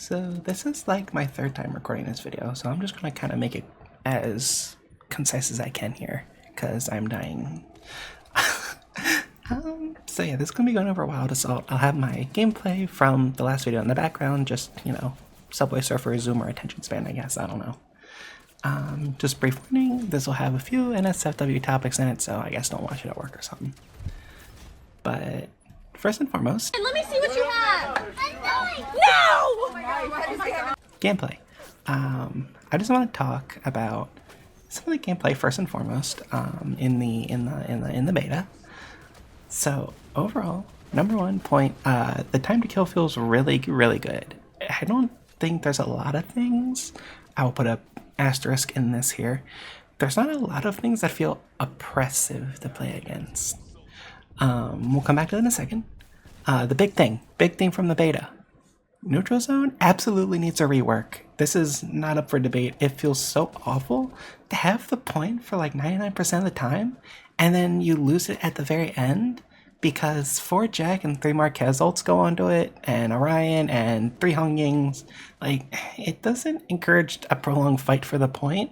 So this is like my third time recording this video, so I'm just gonna kind of make it as concise as I can here, because I'm dying. So yeah, this is gonna be going over Wild Assault. I'll have my gameplay from the last video in the background, just, you know, Subway Surfer, Zoomer, attention span, I guess, I don't know. Just brief warning, this will have a few NSFW topics in it, so I guess don't watch it at work or something. But first and foremost, And let me see what you have. No! gameplay. I just want to talk about some of the gameplay first and foremost in the beta. So overall, number 1 point, the time to kill feels really good. I don't think there's a lot of things. I will put a asterisk in this here. There's not a lot of things that feel oppressive to play against. We'll come back to that in a second. The big thing from the beta. Neutral Zone absolutely needs a rework. This is not up for debate. It feels so awful to have the point for like 99% of the time, and then you lose it at the very end because 4 Jack and 3 Marquez ults go onto it, and Orion and 3 Hongyings. Like, it doesn't encourage a prolonged fight for the point.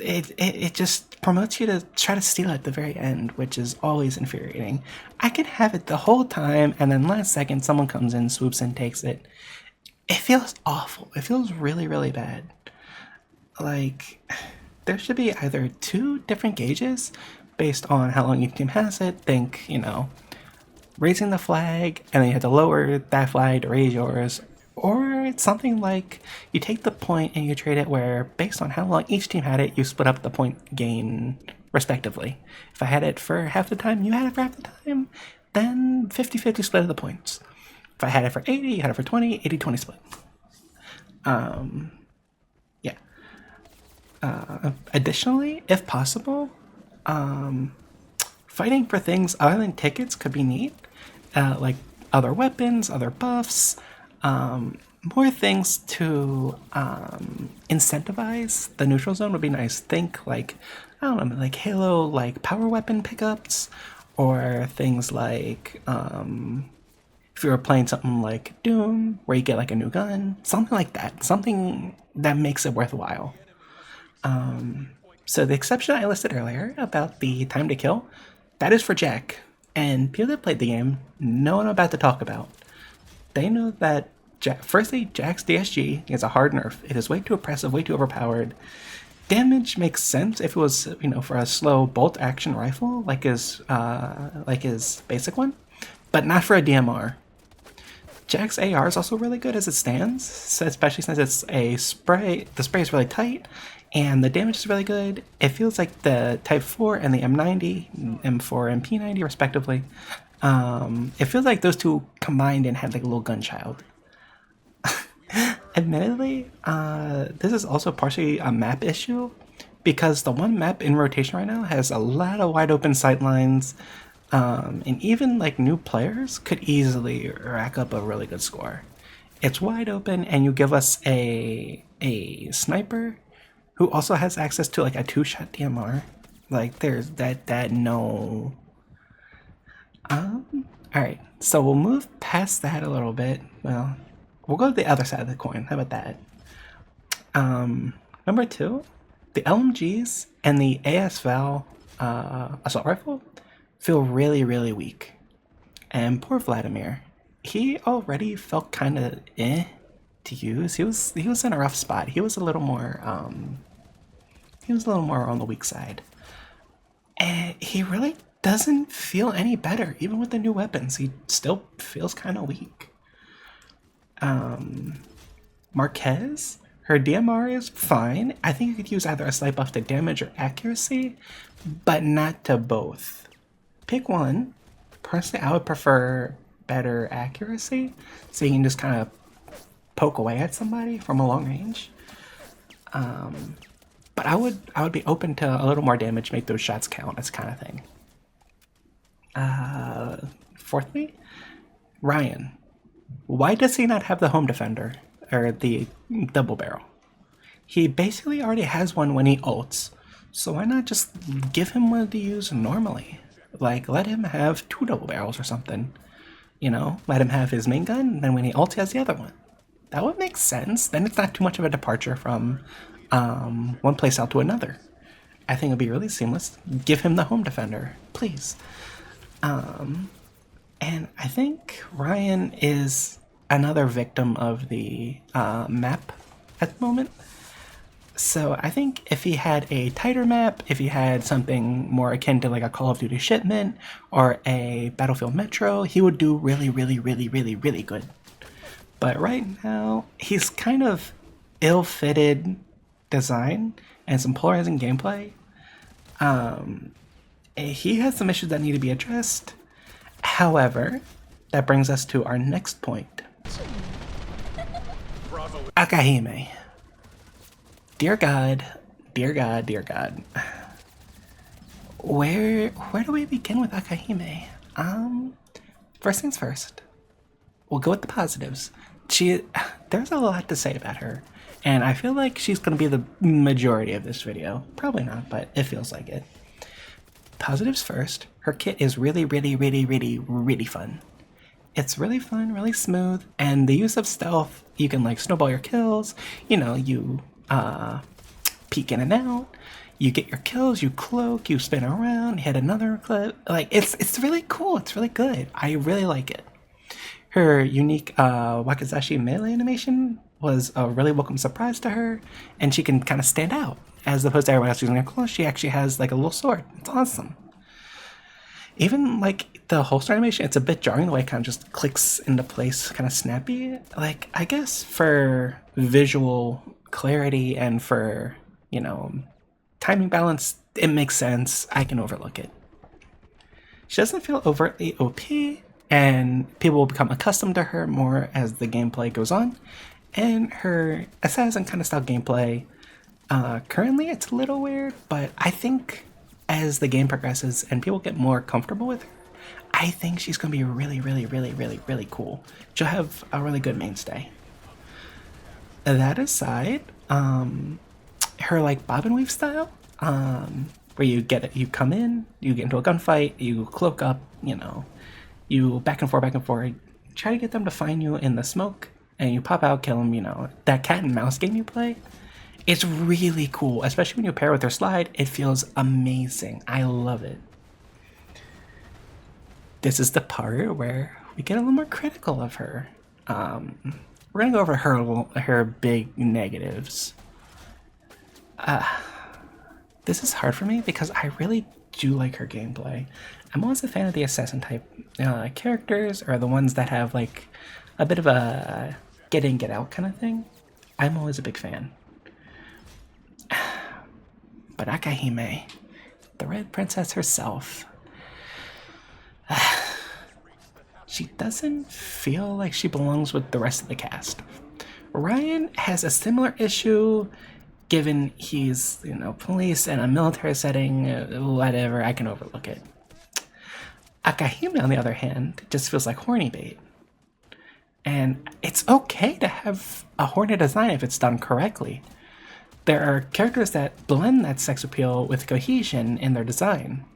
It just promotes you to try to steal it at the very end, which is always infuriating. I can have it the whole time, and then last second someone comes in, swoops in, takes it. It feels awful. It feels really bad. Like, there should be either 2 different gauges based on how long each team has it. Think, you know, raising the flag, and then you have to lower that flag to raise yours. Or it's something like you take the point and you trade it where, based on how long each team had it, you split up the point gain respectively. If I had it for half the time, you had it for half the time, then 50-50 split of the points. If I had it for 80, you had it for 20, 80-20 split. Yeah. Additionally, if possible, fighting for things other than tickets could be neat. Like other weapons, other buffs, more things to incentivize the neutral zone would be nice. Think like, I don't know, like Halo, like power weapon pickups, or things like if you were playing something like Doom, where you get like a new gun, something like that, something that makes it worthwhile. So the exception I listed earlier about the time to kill, that is for Jack, and people that played the game know what I'm about to talk about. They know that firstly, Jack's DSG is a hard nerf. It is way too oppressive, way too overpowered. Damage makes sense if it was, you know, for a slow bolt action rifle like his basic one, but not for a DMR. Jack's AR is also really good as it stands, so especially since it's a spray. The spray is really tight, and the damage is really good. It feels like the Type 4 and the M90, M4 and P90 respectively. It feels like those two combined and had like a little gunchild. Admittedly, this is also partially a map issue, because the one map in rotation right now has a lot of wide open sightlines, and even like new players could easily rack up a really good score. It's wide open, and you give us a sniper who also has access to like a 2-shot DMR. Like, there's that no. Alright, so we'll move past that a little bit. Well, we'll go to the other side of the coin. How about that? Number 2, the LMGs and the AS-Val assault rifle feel really weak. And poor Vladimir, he already felt kind of to use. He was in a rough spot. He was a little more on the weak side. And he really doesn't feel any better, even with the new weapons. He still feels kind of weak. Marquez, her DMR is fine. I think you could use either a slight buff to damage or accuracy, but not to both. Pick one. Personally, I would prefer better accuracy, so you can just kind of poke away at somebody from a long range. But I would be open to a little more damage, make those shots count, as kind of thing. Fourthly, Ryan. Why does he not have the home defender, or the double barrel? He basically already has one when he ults, so why not just give him one to use normally? Like, let him have 2 double barrels or something. You know, let him have his main gun, and then when he ults, he has the other one. that would make sense. Then it's not too much of a departure from one playstyle to another. I think it'd be really seamless. Give him the home defender, please. And I think Ryan is another victim of the map at the moment. So I think if he had a tighter map, if he had something more akin to like a Call of Duty Shipment or a Battlefield Metro, he would do really, really, really, really, really good. But right now, he's kind of ill-fitted design and some polarizing gameplay. He has some issues that need to be addressed. However, that brings us to our next point. Akahime. Dear God, dear God, dear God. Where do we begin with Akahime? First things first. We'll go with the positives. There's a lot to say about her, and I feel like she's going to be the majority of this video. Probably not, but it feels like it. Positives first. Her kit is really, really, really, really, really fun. It's really fun, really smooth, and the use of stealth, you can like snowball your kills, you peek in and out, you get your kills, you cloak, you spin around, hit another clip. Like, it's really cool, it's really good. I really like it. Her unique Wakizashi melee animation was a really welcome surprise to her, and she can kind of stand out. As opposed to everyone else using her clothes, she actually has like a little sword. It's awesome. Even like the holster animation, it's a bit jarring the way it kind of just clicks into place, kind of snappy. Like, I guess for visual clarity and for, timing balance, it makes sense. I can overlook it. She doesn't feel overtly OP, and people will become accustomed to her more as the gameplay goes on. And her assassin kind of style gameplay, currently it's a little weird, but I think as the game progresses and people get more comfortable with her, I think she's going to be really, really, really, really, really cool. She'll have a really good mainstay. That aside, her like bob and weave style, where you come in, you get into a gunfight, you cloak up, you back and forth, try to get them to find you in the smoke, and you pop out, kill them, that cat and mouse game you play. It's really cool, especially when you pair with her slide. It feels amazing. I love it. This is the part where we get a little more critical of her. We're gonna go over her big negatives. This is hard for me because I really do like her gameplay. I'm always a fan of the assassin type characters, or the ones that have like a bit of a get in, get out kind of thing. I'm always a big fan. But Akahime, the Red Princess herself, she doesn't feel like she belongs with the rest of the cast. Ryan has a similar issue, given he's, police and a military setting, whatever, I can overlook it. Akahime, on the other hand, just feels like horny bait. And it's okay to have a horny design if it's done correctly. There are characters that blend that sex appeal with cohesion in their design.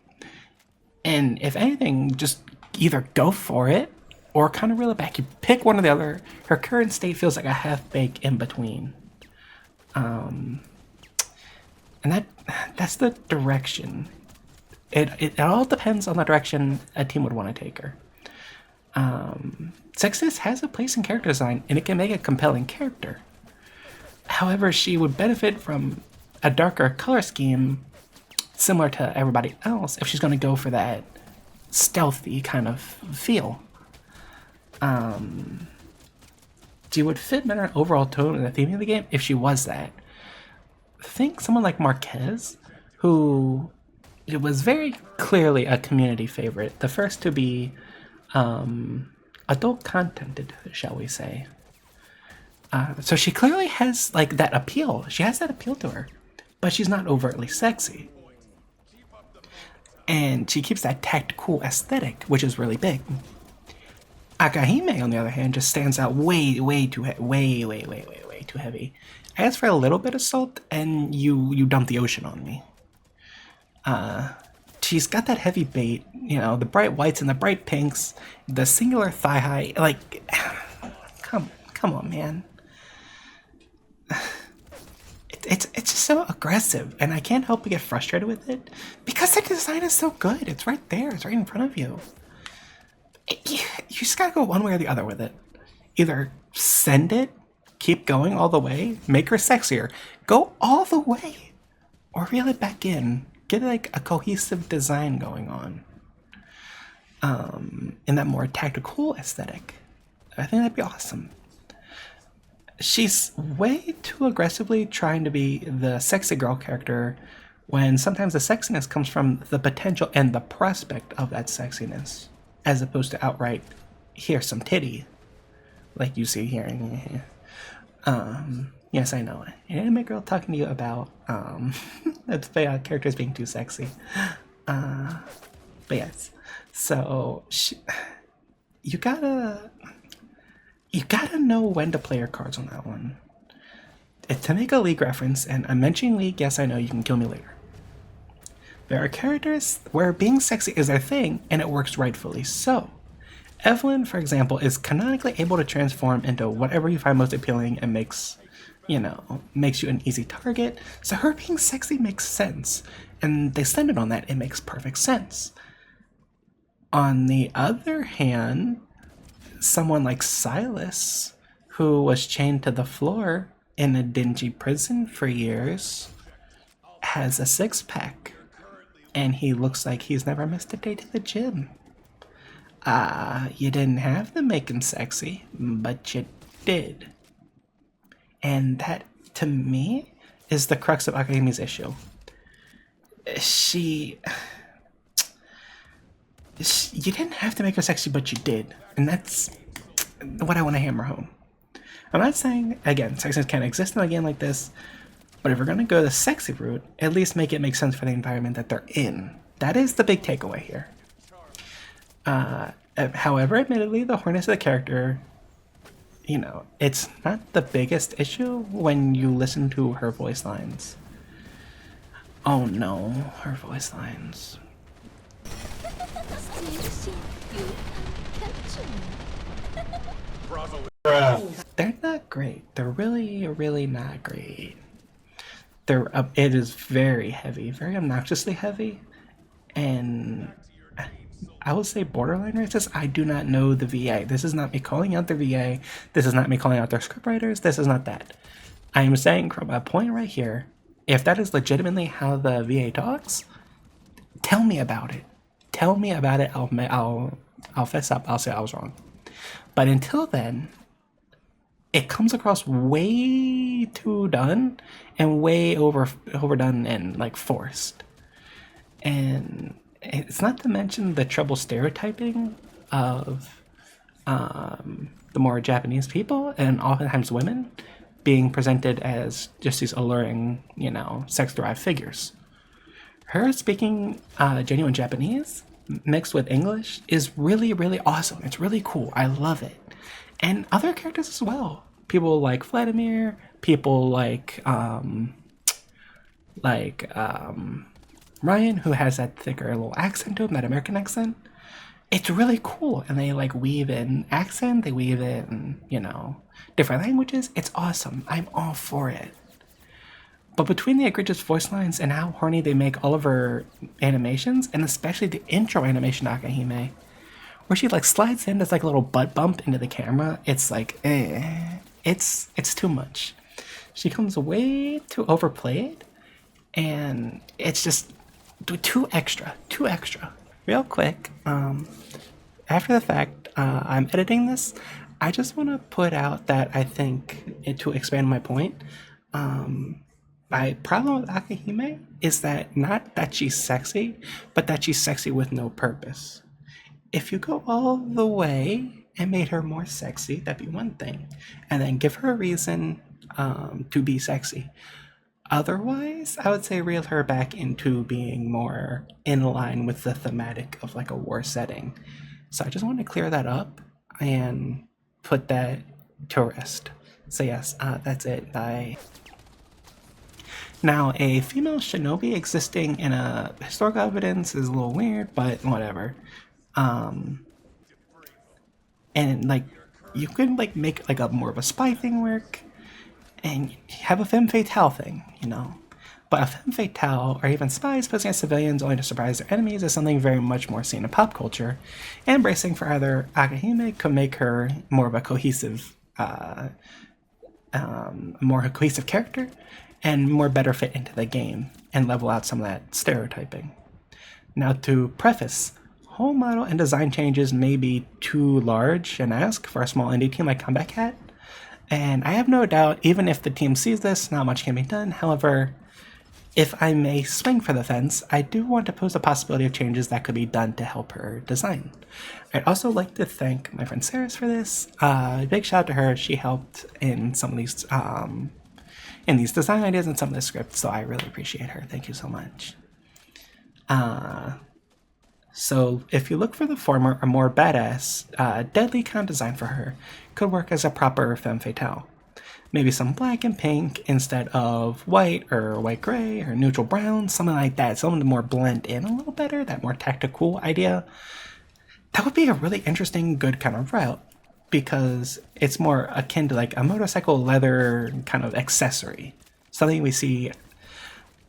And if anything, just either go for it or kind of reel it back. You pick one or the other. Her current state feels like a half-bake in between. And that's the direction. It all depends on the direction a team would want to take her. Sextus has a place in character design, and it can make a compelling character. However, she would benefit from a darker color scheme similar to everybody else if she's going to go for that stealthy kind of feel. She would fit better in overall tone and the theme of the game if she was that. Think someone like Marquez, who it was very clearly a community favorite. The first to be adult contented, shall we say. So she clearly has like that appeal. She has that appeal to her, but she's not overtly sexy. And she keeps that tactical aesthetic, which is really big. Akahime, on the other hand, just stands out way too heavy. I asked for a little bit of salt, and you dump the ocean on me. She's got that heavy bait, the bright whites and the bright pinks, the singular thigh high. Like, come on, man. it's just so aggressive, and I can't help but get frustrated with it because the design is so good. It's right there. It's right in front of you. You just gotta go one way or the other with it. Either send it, keep going all the way, make her sexier, go all the way, or reel it back in. Get like a cohesive design going on. In that more tactical aesthetic. I think that'd be awesome. She's way too aggressively trying to be the sexy girl character when sometimes the sexiness comes from the potential and the prospect of that sexiness, as opposed to outright, here's some titty, like you see here. Yes, I know. An anime girl talking to you about the characters being too sexy. But yes, so you gotta know when to play your cards on that one. To make a League reference, and I'm mentioning League, yes, I know, you can kill me later. There are characters where being sexy is their thing, and it works rightfully so. Evelyn, for example, is canonically able to transform into whatever you find most appealing and makes you an easy target. So her being sexy makes sense, and they send it on that. It makes perfect sense. On the other hand, someone like Silas, who was chained to the floor in a dingy prison for years, has a six-pack, and he looks like he's never missed a day to the gym. You didn't have to make him sexy, but you did. And that, to me, is the crux of Akahime's issue. You didn't have to make her sexy, but you did. And that's what I want to hammer home. I'm not saying, again, sexiness can't exist in a game like this, but if we're going to go the sexy route, at least make it make sense for the environment that they're in. That is the big takeaway here. However, admittedly, the horniness of the character, it's not the biggest issue when you listen to her voice lines. Oh no, her voice lines. They're not great. They're really, really not great. It is very heavy, very obnoxiously heavy, and I would say borderline racist. I do not know the VA. This is not me calling out the VA. This is not me calling out their scriptwriters. This is not that. I am saying from a point right here, if that is legitimately how the VA talks, tell me about it. Tell me about it. I'll fess up. I'll say I was wrong. But until then, it comes across way too done and way overdone and like forced. And it's not to mention the trouble stereotyping of the more Japanese people and oftentimes women being presented as just these alluring, sex-derived figures. Her speaking genuine Japanese mixed with English is really, really awesome. It's really cool. I love it. And other characters as well. People like Vladimir, people like Ryan, who has that thicker little accent to him, that American accent. It's really cool. And they weave in accent, they weave in, different languages. It's awesome. I'm all for it. But between the egregious voice lines and how horny they make all of her animations, and especially the intro animation Akahime, where she slides in, does a little butt bump into the camera, it's it's too much. She comes way too overplayed, and it's just too extra. Real quick, after the fact, I'm editing this. I just want to put out that I think, to expand my point, my problem with Akahime is that not that she's sexy, but that she's sexy with no purpose. If you go all the way and made her more sexy, that'd be one thing, and then give her a reason to be sexy. Otherwise, I would say reel her back into being more in line with the thematic of a war setting. So I just want to clear that up and put that to rest. So yes, that's it. Bye. Now, a female shinobi existing in a historical evidence is a little weird, but whatever. And you could make a more of a spy thing work. and have a femme fatale thing, you know. But a femme fatale, or even spies posing as civilians only to surprise their enemies, is something very much more seen in pop culture. And bracing for either Akahime could make her more of a cohesive, more cohesive character, and more better fit into the game, and level out some of that stereotyping. Now, to preface, whole model and design changes may be too large and ask for a small indie team like Combat Cat, and I have no doubt, even if the team sees this, not much can be done. However, if I may swing for the fence, I do want to pose a possibility of changes that could be done to help her design. I'd also like to thank my friend Saris for this. Big shout out to her. She helped in some of these design ideas and some of the scripts, so I really appreciate her. Thank you so much. So if you look for the former, a more badass, deadly kind of design for her could work as a proper femme fatale. Maybe some black and pink instead of white or white gray or neutral brown, something like that. Something to more blend in a little better, that more tactical idea. That would be a really interesting, good kind of route because it's more akin to like a motorcycle leather kind of accessory. Something we see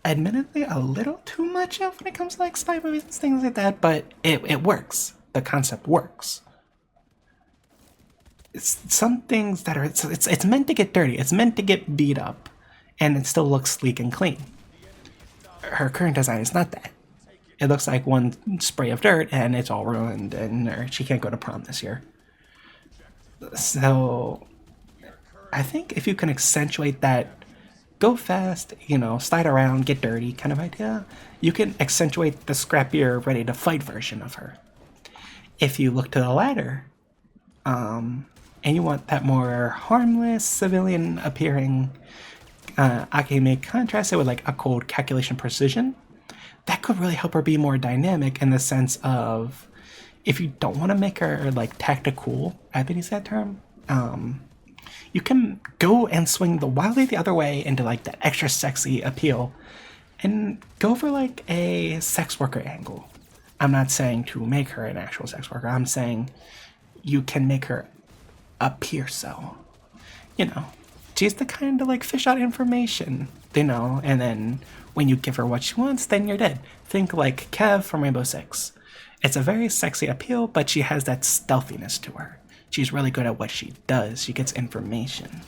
admittedly a little too much of when it comes to like spy movies and things like that, but it works. The concept works. It's some things that are it's meant to get dirty, it's meant to get beat up, and it still looks sleek and clean. Her current design is not that. It looks like one spray of dirt and it's all ruined, and she can't go to prom this year. So I think if you can accentuate that go fast, you know, slide around, get dirty kind of idea, you can accentuate the scrappier, ready to fight version of her. If you look to the latter, and you want that more harmless, civilian appearing Akahime contrasted with like a cold calculation precision, that could really help her be more dynamic in the sense of if you don't want to make her like tactical, I think is that term, you can go and swing wildly the other way into like that extra sexy appeal and go for like a sex worker angle. I'm not saying to make her an actual sex worker. I'm saying you can make her appear so. You know, she's the kind of like fish out information, you know, and then when you give her what she wants, then you're dead. Think like Kev from Rainbow Six. It's a very sexy appeal, but she has that stealthiness to her. She's really good at what she does. She gets information.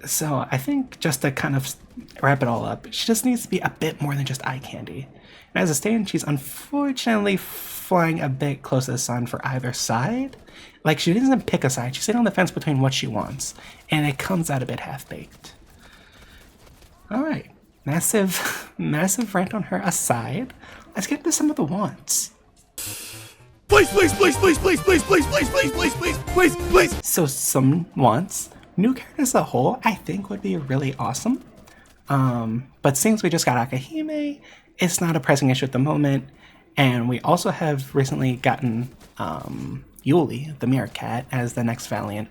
So I think just to kind of wrap it all up, she just needs to be a bit more than just eye candy. And as a stand, she's unfortunately flying a bit close to the sun for either side. Like, she doesn't pick a side. She's sitting on the fence between what she wants, and it comes out a bit half-baked. All right, massive rant on her aside. Let's get into some of the wants. Please, please, please, please, please, please, please, please, please, please, please, please, please. So some wants. New characters as a whole, I think would be really awesome. But since we just got Akahime, it's not a pressing issue at the moment. And we also have recently gotten Yuli, the Mirror Cat, as the next Valiant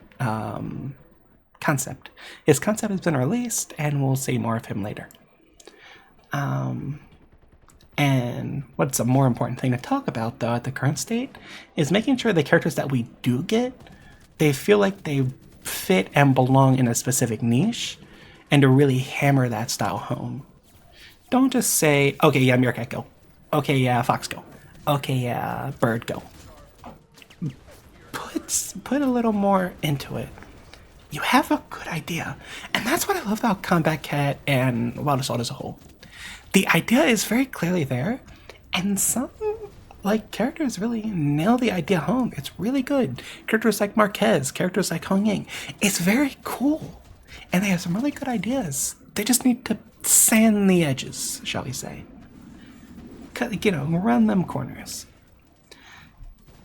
concept. His concept has been released, and we'll see more of him later. And what's a more important thing to talk about, though, at the current state, is making sure the characters that we do get, they feel like they fit and belong in a specific niche, and to really hammer that style home. Don't just say, okay, yeah, Meerkat, go. Okay, yeah, Fox, go. Okay, yeah, Bird, go. Put a little more into it. You have a good idea. And that's what I love about Combat Cat and Wild Assault as a whole. The idea is very clearly there, and some characters really nail the idea home. It's really good. Characters like Marquez, characters like Hong Ying. It's very cool. And they have some really good ideas. They just need to sand the edges, shall we say. You know, run them corners.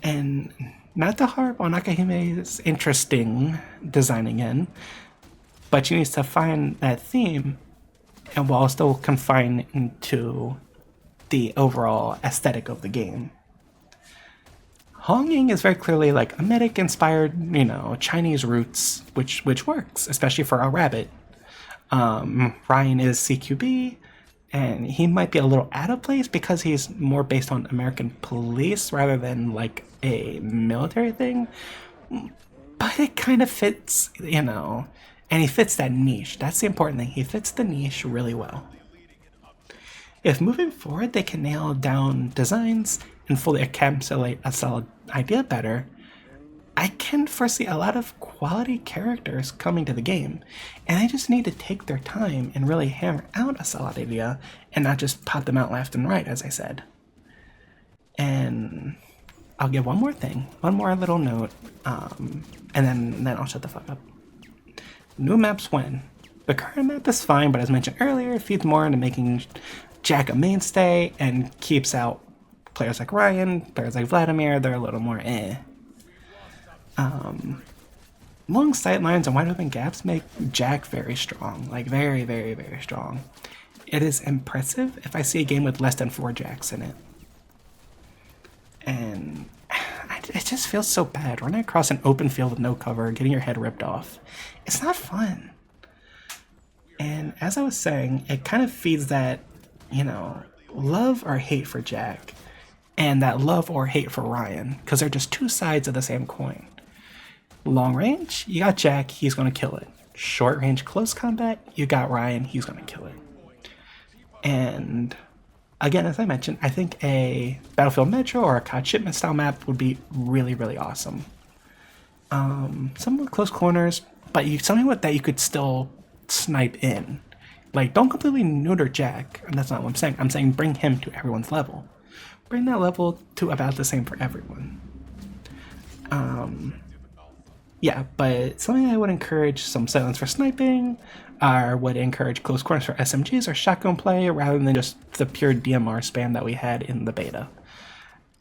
And not to harp on Akahime's interesting design again, but she needs to find that theme, and while still confined into the overall aesthetic of the game. Hong Ying is very clearly like a medic-inspired, you know, Chinese roots, which works, especially for a rabbit. Ryan is CQB, and he might be a little out of place because he's more based on American police rather than like a military thing. but it kind of fits, you know, and he fits that niche. That's the important thing. He fits the niche really well. If moving forward they can nail down designs and fully encapsulate a solid idea better, I can foresee a lot of quality characters coming to the game, and they just need to take their time and really hammer out a solid idea and not just pop them out left and right, as I said. And I'll give one more thing, one more little note, and then I'll shut the fuck up. New maps win. The current map is fine, but as mentioned earlier, it feeds more into making Jack a mainstay and keeps out players like Ryan, players like Vladimir. They're a little more eh. Long sight lines and wide open gaps make Jack very strong, like very, very, very strong. It is impressive if I see a game with less than 4 Jacks in it. And it just feels so bad running across an open field with no cover, getting your head ripped off. It's not fun. And as I was saying, it kind of feeds that, you know, love or hate for Jack, and that love or hate for Ryan, because they're just two sides of the same coin. Long range, you got Jack, he's going to kill it. Short range, close combat, you got Ryan, he's going to kill it. And again, as I mentioned, I think a Battlefield Metro or a COD Shipment style map would be really, really awesome. Some with close corners, but something with that you could still snipe in. Like, don't completely neuter Jack, and that's not what I'm saying. I'm saying bring him to everyone's level. Bring that level to about the same for everyone. Yeah, but something I would encourage some silence for sniping, or would encourage close corners for SMGs or shotgun play, rather than just the pure DMR spam that we had in the beta.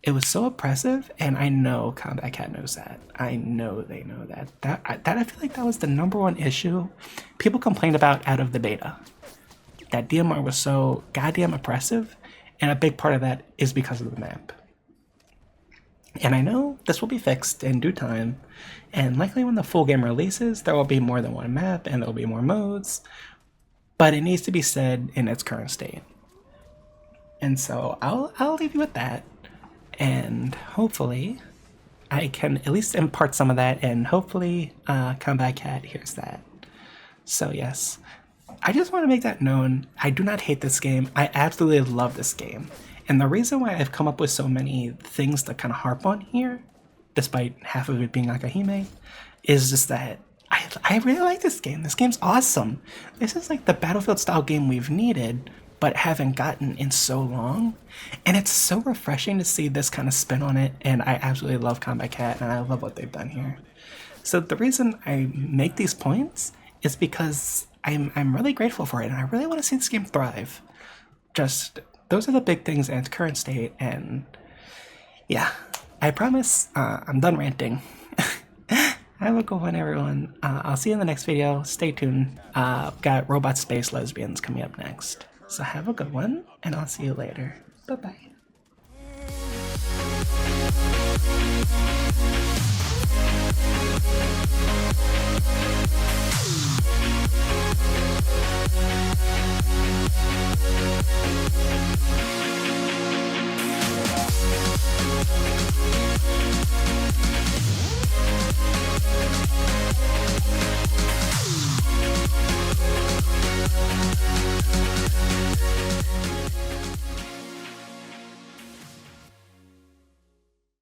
It was so oppressive, and I know Combat Cat knows that. I know they know that. I feel like that was the #1 issue people complained about out of the beta. That DMR was so goddamn oppressive, and a big part of that is because of the map. And I know this will be fixed in due time, and likely when the full game releases, there will be more than one map and there will be more modes, but it needs to be said in its current state. And so I'll leave you with that, and hopefully I can at least impart some of that, and hopefully Combat Cat hears that. So yes, I just want to make that known. I do not hate this game. I absolutely love this game. And the reason why I've come up with so many things to kind of harp on here, despite half of it being Akahime, is just that I really like this game. This game's awesome. This is like the Battlefield style game we've needed, but haven't gotten in so long. And it's so refreshing to see this kind of spin on it, and I absolutely love Combat Cat, and I love what they've done here. So the reason I make these points is because I'm really grateful for it, and I really want to see this game thrive. Just, those are the big things in its current state, and yeah, I promise I'm done ranting. Have a good one, everyone. I'll see you in the next video. Stay tuned. Got Robot Space Lesbians coming up next. So have a good one, and I'll see you later. Bye-bye.